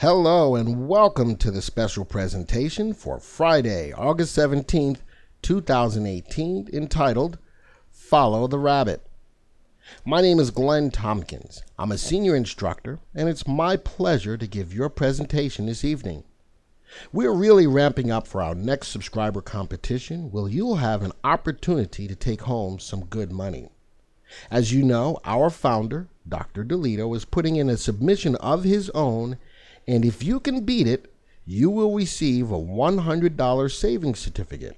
Hello and welcome to the special presentation for Friday, August 17th, 2018, entitled Follow the Rabbit. My name is Glenn Tompkins. I'm a senior instructor, and it's my pleasure to give your presentation this evening. We're really ramping up for our next subscriber competition, where you'll have an opportunity to take home some good money. As you know, our founder, Dr. DiLiddo, is putting in a submission of his own, and if you can beat it, you will receive a $100 savings certificate.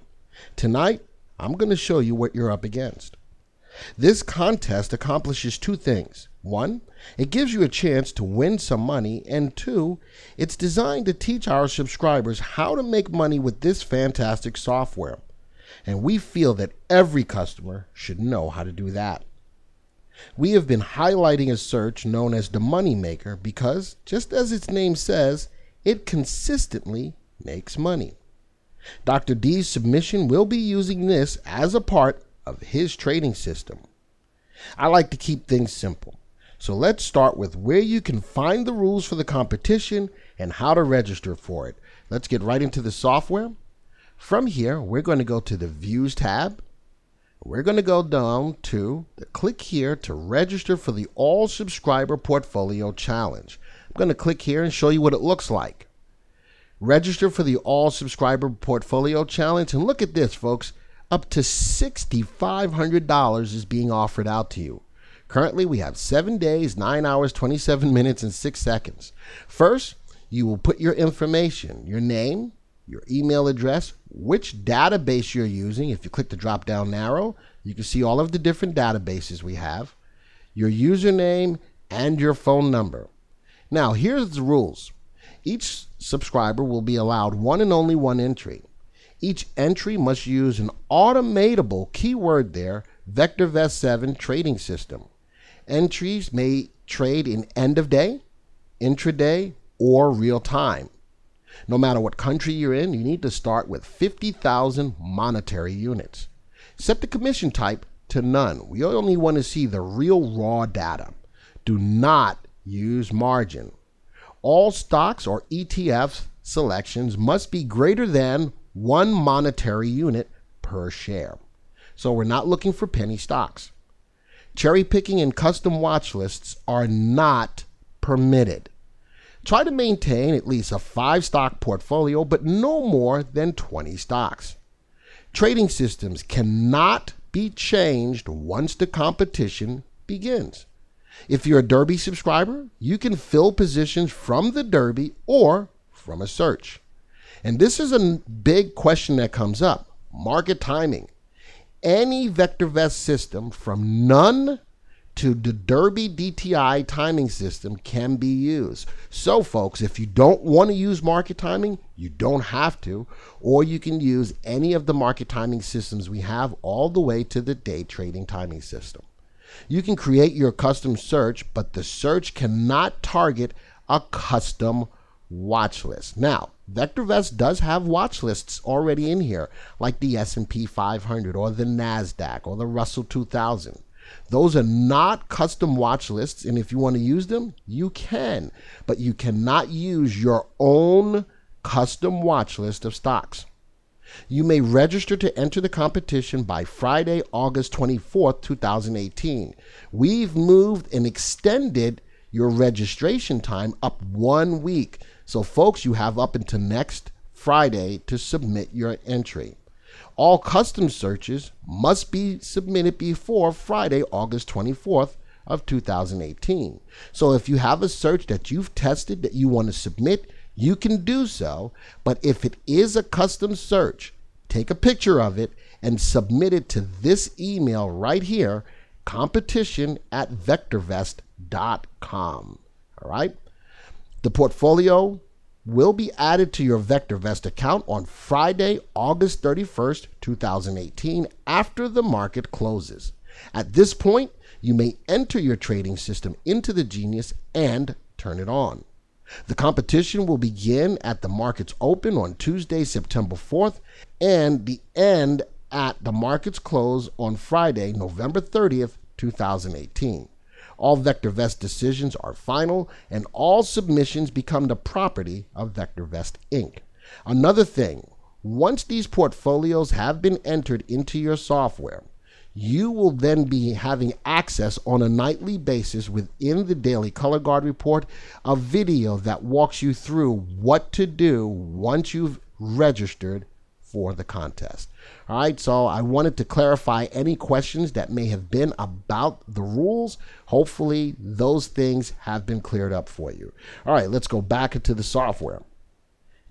Tonight, I'm going to show you what you're up against. This contest accomplishes two things. One, it gives you a chance to win some money, and two, it's designed to teach our subscribers how to make money with this fantastic software. And we feel that every customer should know how to do that. We have been highlighting a search known as the Money Maker because, just as its name says, it consistently makes money. Dr. D's submission will be using this as a part of his trading system. I like to keep things simple, so let's start with where you can find the rules for the competition and how to register for it. Let's get right into the software. From here, we're going to go to the Views tab. We're going to go down to click here to register for the All Subscriber Portfolio Challenge. I'm going to click here and show you what it looks like. Register for the All Subscriber Portfolio Challenge, and look at this, folks. Up to $6,500 is being offered out to you. Currently, we have 7 days, 9 hours, 27 minutes, and 6 seconds. First, you will put your information, your name, your email address, which database you're using. If you click the drop down arrow, you can see all of the different databases we have, your username, and your phone number. Now, here's the rules. Each subscriber will be allowed one and only one entry. Each entry must use an automatable keyword there, VectorVest 7 trading system. Entries may trade in end of day, intraday, or real time. No matter what country you're in, you need to start with 50,000 monetary units. Set the commission type to none. We only want to see the real raw data. Do not use margin. All stocks or ETF selections must be greater than 1 monetary unit per share. So we're not looking for penny stocks. Cherry picking and custom watch lists are not permitted. Try to maintain at least a 5-stock portfolio, but no more than 20 stocks. Trading systems cannot be changed once the competition begins. If you're a Derby subscriber, you can fill positions from the Derby or from a search. And this is a big question that comes up: market timing. Any VectorVest system from none to the Derby DTI timing system can be used. So folks, if you don't want to use market timing, you don't have to, or you can use any of the market timing systems we have all the way to the day trading timing system. You can create your custom search, but the search cannot target a custom watch list. Now, VectorVest does have watch lists already in here, like the S&P 500 or the NASDAQ or the Russell 2000. Those are not custom watch lists, and if you want to use them, you can, but you cannot use your own custom watch list of stocks. You may register to enter the competition by Friday, August 24th, 2018. We've moved and extended your registration time up 1 week. So folks, you have up until next Friday to submit your entry. All custom searches must be submitted before Friday, August 24th of 2018. So if you have a search that you've tested that you want to submit, you can do so. But if it is a custom search, take a picture of it and submit it to this email right here, competition@vectorvest.com. All right. The portfolio will be added to your VectorVest account on Friday, August 31st, 2018, after the market closes. At this point, you may enter your trading system into the Genius and turn it on. The competition will begin at the markets open on Tuesday, September 4th, and the end at the markets close on Friday, November 30th, 2018. All VectorVest decisions are final, and all submissions become the property of VectorVest Inc. Another thing, once these portfolios have been entered into your software, you will then be having access on a nightly basis within the daily color guard report, a video that walks you through what to do once you've registered for the contest. All right, so I wanted to clarify any questions that may have been about the rules. Hopefully those things have been cleared up for you. All right, let's go back into the software.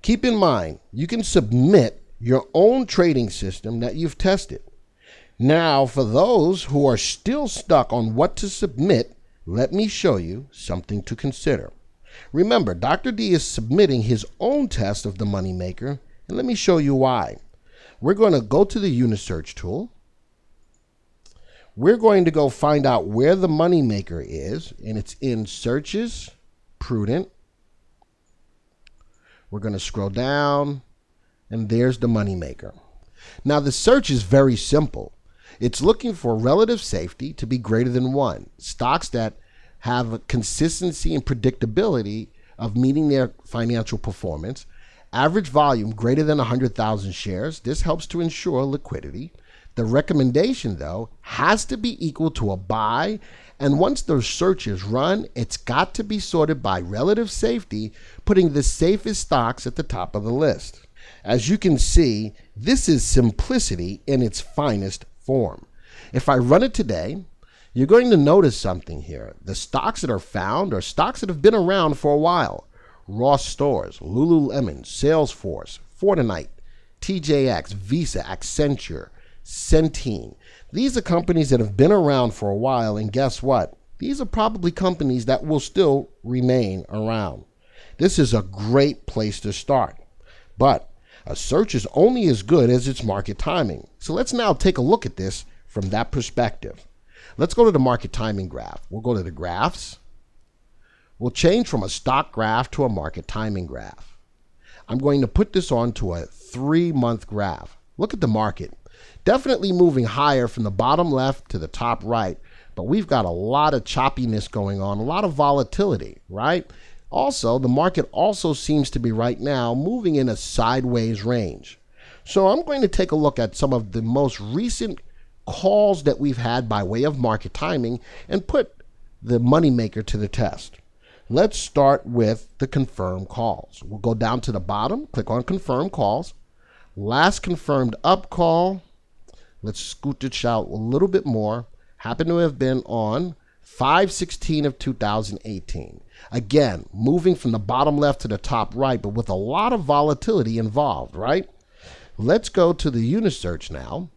Keep in mind, you can submit your own trading system that you've tested. Now, for those who are still stuck on what to submit, let me show you something to consider. Remember, Dr. D is submitting his own test of the moneymaker, and let me show you why. We're going to go to the Unisearch tool. We're going to go find out where the moneymaker is, and it's in Searches, Prudent. We're going to scroll down, and there's the moneymaker. Now, the search is very simple. It's looking for relative safety to be greater than 1. Stocks that have a consistency and predictability of meeting their financial performance. Average volume greater than 100,000 shares. This helps to ensure liquidity. The recommendation, though, has to be equal to a buy. And once those searches run, it's got to be sorted by relative safety, putting the safest stocks at the top of the list. As you can see, this is simplicity in its finest form. If I run it today, you're going to notice something here. The stocks that are found are stocks that have been around for a while. Ross Stores, Lululemon, Salesforce, Fortnite, TJX, Visa, Accenture, Centene. These are companies that have been around for a while, and guess what? These are probably companies that will still remain around. This is a great place to start. But a search is only as good as its market timing. So let's now take a look at this from that perspective. Let's go to the market timing graph. We'll go to the graphs. We'll change from a stock graph to a market timing graph. I'm going to put this onto a 3-month graph. Look at the market. Definitely moving higher from the bottom left to the top right, but we've got a lot of choppiness going on, a lot of volatility, right? Also, the market also seems to be right now moving in a sideways range. So I'm going to take a look at some of the most recent calls that we've had by way of market timing and put the moneymaker to the test. Let's start with the confirmed calls. We'll go down to the bottom, click on confirmed calls. Last confirmed up call, let's scoot this out a little bit more, happened to have been on 5/16 of 2018. Again, moving from the bottom left to the top right, but with a lot of volatility involved, right? Let's go to the Unisearch now.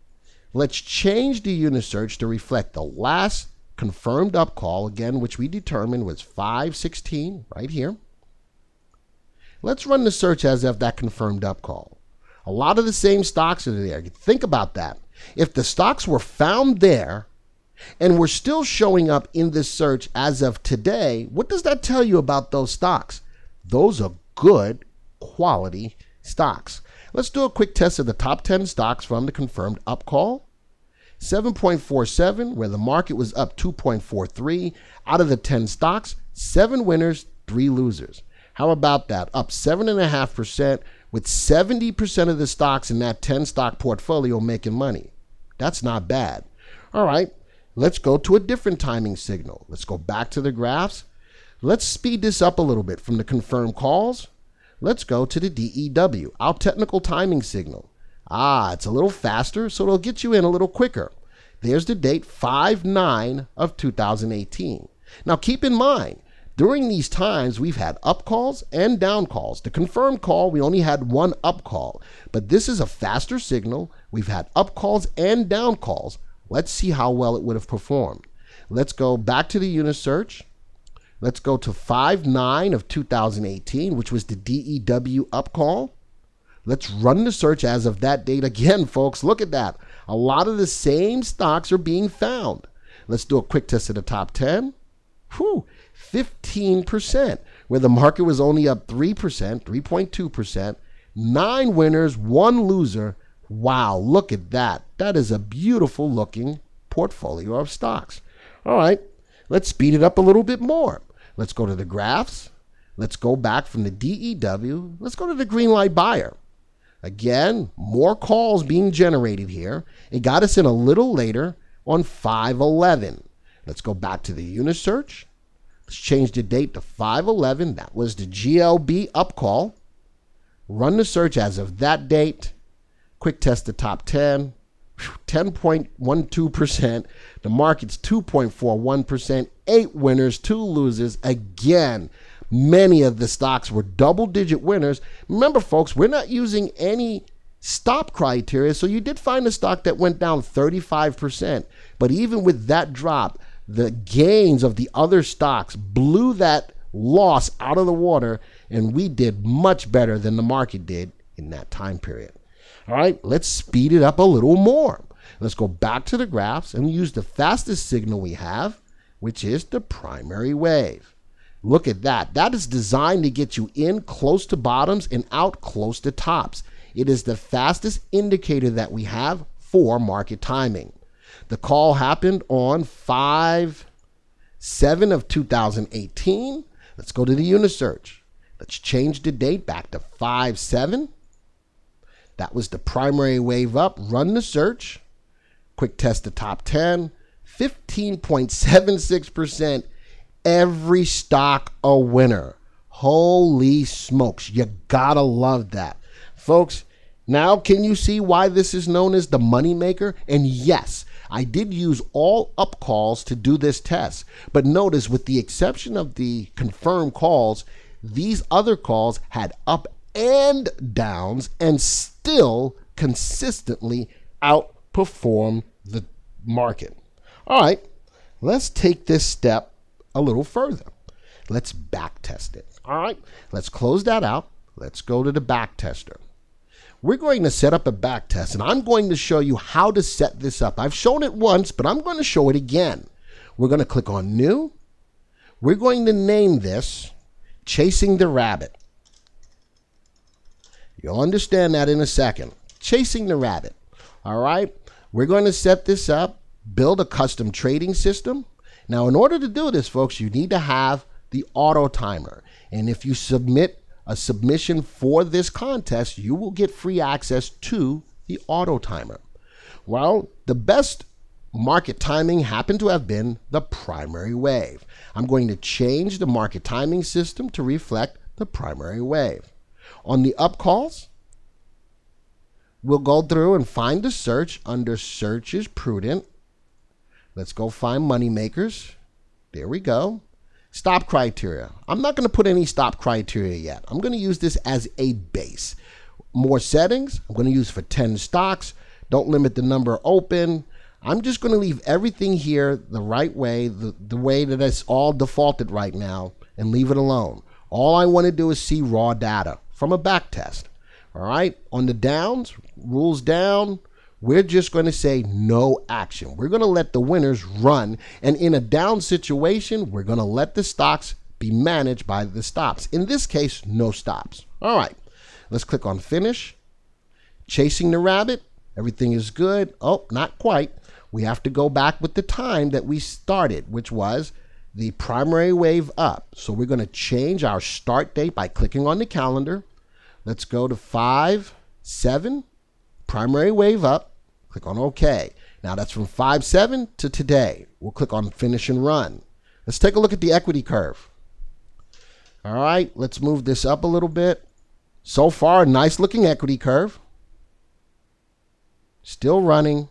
Let's change the Unisearch to reflect the last confirmed up call, again, which we determined was 5/16 right here. Let's run the search as of that confirmed up call. A lot of the same stocks are there. Think about that. If the stocks were found there and we're still showing up in this search as of today, what does that tell you about those stocks? Those are good quality stocks. Let's do a quick test of the top 10 stocks from the confirmed up call. 7.47, where the market was up 2.43. Out of the 10 stocks, 7 winners, 3 losers. How about that? Up 7.5%, with 70% of the stocks in that 10 stock portfolio making money. That's not bad. All right, let's go to a different timing signal. Let's go back to the graphs. Let's speed this up a little bit from the confirmed calls. Let's go to the DEW, our technical timing signal. It's a little faster, so it'll get you in a little quicker. There's the date 5/9 of 2018. Now keep in mind, during these times, we've had up calls and down calls. The confirmed call, we only had one up call, but this is a faster signal. We've had up calls and down calls. Let's see how well it would have performed. Let's go back to the Unisearch. Let's go to 5/9 of 2018, which was the DEW up call. Let's run the search as of that date again, folks. Look at that. A lot of the same stocks are being found. Let's do a quick test of the top 10. 15%, where the market was only up 3%, 3.2%. 9 winners, 1 loser. Wow, look at that. That is a beautiful looking portfolio of stocks. All right, Let's speed it up a little bit more. Let's go to the graphs. Let's go back from the DEW. Let's go to the green light buyer. Again, more calls being generated here. It got us in a little later on 5/11. Let's go back to the Unisearch. Let's change the date to 5/11. That was the GLB up call. Run the search as of that date. Quick test the top 10. 10.12%. The market's 2.41%. 8 winners, 2 losers. Again, many of the stocks were double-digit winners. Remember, folks, we're not using any stop criteria, so you did find a stock that went down 35%. But even with that drop, the gains of the other stocks blew that loss out of the water, and we did much better than the market did in that time period. All right, let's speed it up a little more. Let's go back to the graphs and use the fastest signal we have, which is the primary wave. Look at that. That is designed to get you in close to bottoms and out close to tops. It is the fastest indicator that we have for market timing. The call happened on 5/7 of 2018. Let's go to the Unisearch. Let's change the date back to 5/7. That was the primary wave up. Run the search. Quick test the top 10. 15.76%. Every stock a winner. Holy smokes. You gotta love that. Folks, now can you see why this is known as the money maker? And yes, I did use all up calls to do this test. But notice, with the exception of the confirmed calls, these other calls had up and downs and still consistently outperform the market. All right, let's take this step a little further. Let's back test it. All right, let's close that out. Let's go to the back tester. We're going to set up a back test, and I'm going to show you how to set this up. I've shown it once, but I'm going to show it again. We're going to click on New. We're going to name this Chasing the Rabbit. You'll understand that in a second. Chasing the Rabbit. All right, we're going to set this up, build a custom trading system. Now, in order to do this, folks, you need to have the auto timer. And if you submit a submission for this contest, you will get free access to the auto timer. Well, the best market timing happened to have been the primary wave. I'm going to change the market timing system to reflect the primary wave. On the up calls, we'll go through and find the search under Search is Prudent. Let's go find money makers. There we go. Stop criteria. I'm not going to put any stop criteria yet. I'm going to use this as a base. More settings, I'm going to use for 10 stocks. Don't limit the number open. I'm just going to leave everything here the right way, the way that it's all defaulted right now, and leave it alone. All I want to do is see raw data from a back test. All right, on the downs, rules down, we're just going to say no action. We're going to let the winners run, and in a down situation, we're going to let the stocks be managed by the stops. In this case, no stops. All right, let's click on Finish. Chasing the Rabbit, everything is good. Oh, not quite. We have to go back with the time that we started, which was the primary wave up. So we're going to change our start date by clicking on the calendar. Let's go to 5/7, primary wave up. Click on OK. Now that's from 5/7 to today. We'll click on Finish and Run. Let's take a look at the equity curve. All right, let's move this up a little bit. So far, a nice looking equity curve. Still running.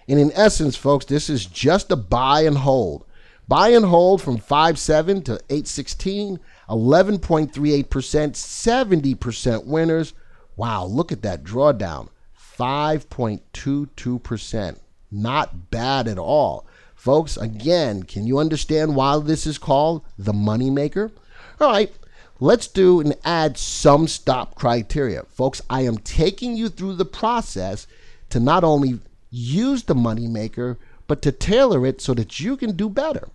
And in essence, folks, this is just a buy and hold. Buy and hold from 5/7 to 8/16, 11.38%, 70% winners. Wow, look at that drawdown, 5.22%. Not bad at all. Folks, again, can you understand why this is called the money maker? All right, let's do and add some stop criteria. Folks, I am taking you through the process to not only use the money maker, but to tailor it so that you can do better.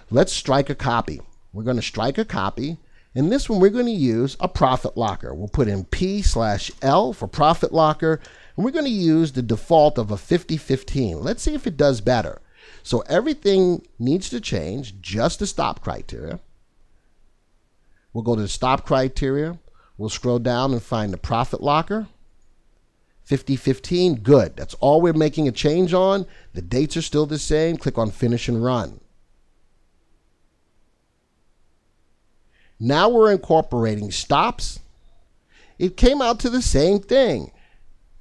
Let's strike a copy. We're going to strike a copy. In this one, we're going to use a profit locker. We'll put in P/L for profit locker, and we're going to use the default of a 50-15. Let's see if it does better. So everything needs to change, just the stop criteria. We'll go to the stop criteria. We'll scroll down and find the profit locker. 50-15, good. That's all we're making a change on. The dates are still the same. Click on finish and run. Now we're incorporating stops. It came out to the same thing.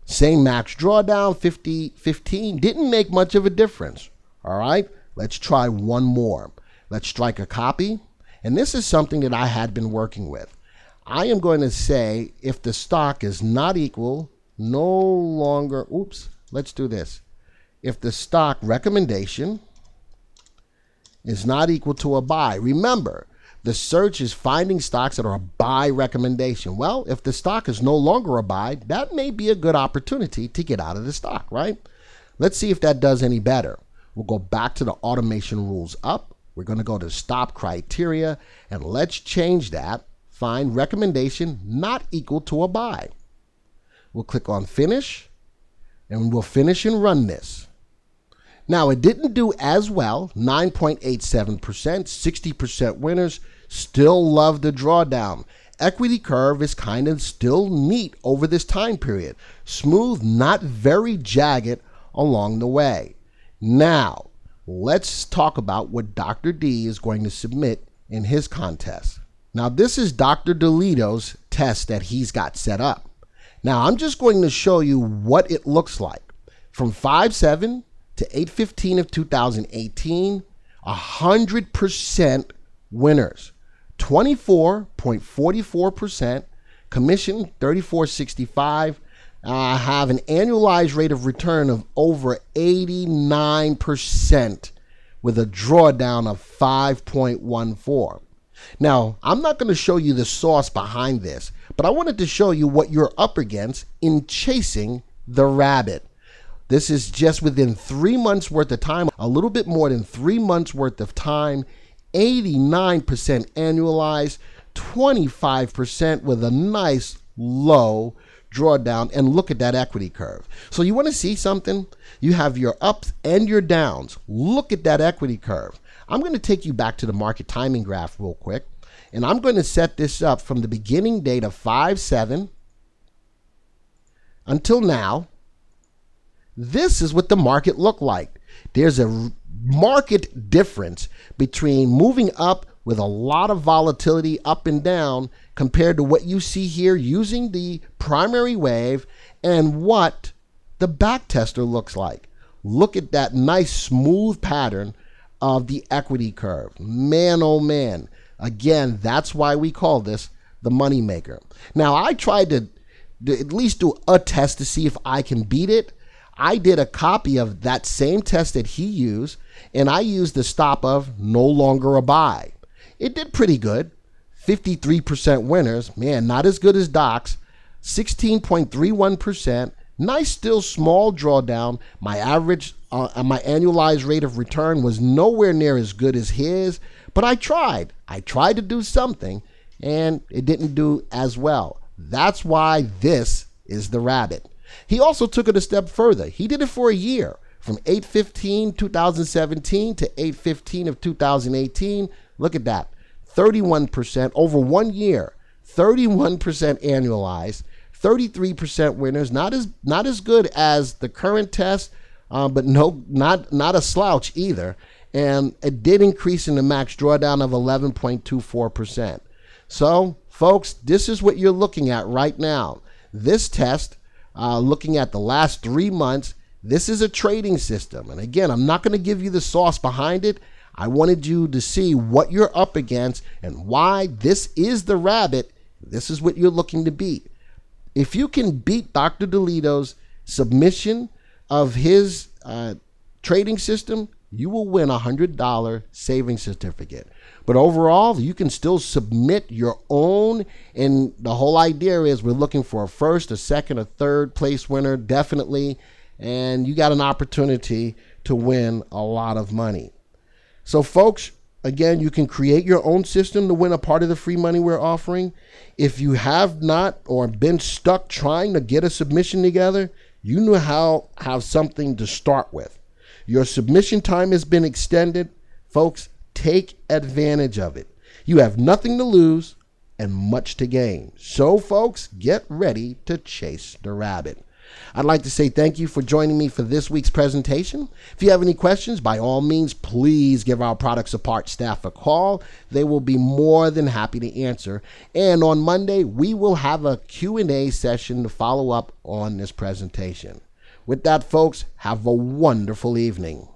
Same max drawdown, 50-15. Didn't make much of a difference. All right, let's try one more. Let's strike a copy. And this is something that I had been working with. I am going to say if the stock is not equal, no longer, let's do this. If the stock recommendation is not equal to a buy, remember, the search is finding stocks that are a buy recommendation. Well, if the stock is no longer a buy, that may be a good opportunity to get out of the stock, right? Let's see if that does any better. We'll go back to the automation rules up. We're going to go to stop criteria, and let's change that. Find recommendation not equal to a buy. We'll click on finish, and we'll finish and run this. Now, it didn't do as well, 9.87%, 60% winners. Still love the drawdown. Equity curve is kind of still neat over this time period. Smooth, not very jagged along the way. Now, let's talk about what Dr. D is going to submit in his contest. Now, this is Dr. DiLiddo's test that he's got set up. Now, I'm just going to show you what it looks like. From 5/7 to 8/15 of 2018, 100% winners. 24.44%, commission 34.65. I have an annualized rate of return of over 89% with a drawdown of 5.14. Now, I'm not going to show you the sauce behind this, but I wanted to show you what you're up against in chasing the rabbit. This is just within 3 months worth of time, a little bit more than 3 months worth of time, 89% annualized, 25% with a nice low drawdown, and look at that equity curve. So you want to see something? You have your ups and your downs. Look at that equity curve. I'm going to take you back to the market timing graph real quick, and I'm going to set this up from the beginning date of 5/7 until now. This is what the market looked like. There's a market difference between moving up with a lot of volatility up and down compared to what you see here using the primary wave and what the back tester looks like. Look at that nice smooth pattern of the equity curve. Man, oh man. Again, that's why we call this the money maker. Now, I tried to at least do a test to see if I can beat it. I did a copy of that same test that he used, and I used the stop of no longer a buy. It did pretty good. 53% winners. Man, not as good as Doc's. 16.31%. Nice, still small drawdown. My average, my annualized rate of return was nowhere near as good as his, but I tried. I tried to do something, and it didn't do as well. That's why this is the rabbit. He also took it a step further. He did it for a year, from 8/15/2017 to 8/15 of 2018. Look at that, 31% over 1 year, 31% annualized, 33% winners. Not as good as the current test, but not a slouch either. And it did increase in the max drawdown of 11.24%. So, folks, this is what you're looking at right now. This test, looking at the last 3 months, this is a trading system. And again, I'm not going to give you the sauce behind it. I wanted you to see what you're up against and why this is the rabbit. This is what you're looking to beat. If you can beat Dr. DiLiddo's submission of his trading system, you will win a $100 savings certificate. But overall, you can still submit your own, and the whole idea is we're looking for a first, a second, a third place winner, definitely, and you got an opportunity to win a lot of money. So folks, again, you can create your own system to win a part of the free money we're offering. If you have not or been stuck trying to get a submission together, you know how have something to start with. Your submission time has been extended. Folks, take advantage of it. You have nothing to lose and much to gain. So, folks, get ready to chase the rabbit. I'd like to say thank you for joining me for this week's presentation. If you have any questions, by all means, please give our product support staff a call. They will be more than happy to answer. And on Monday, we will have a Q&A session to follow up on this presentation. With that, folks, have a wonderful evening.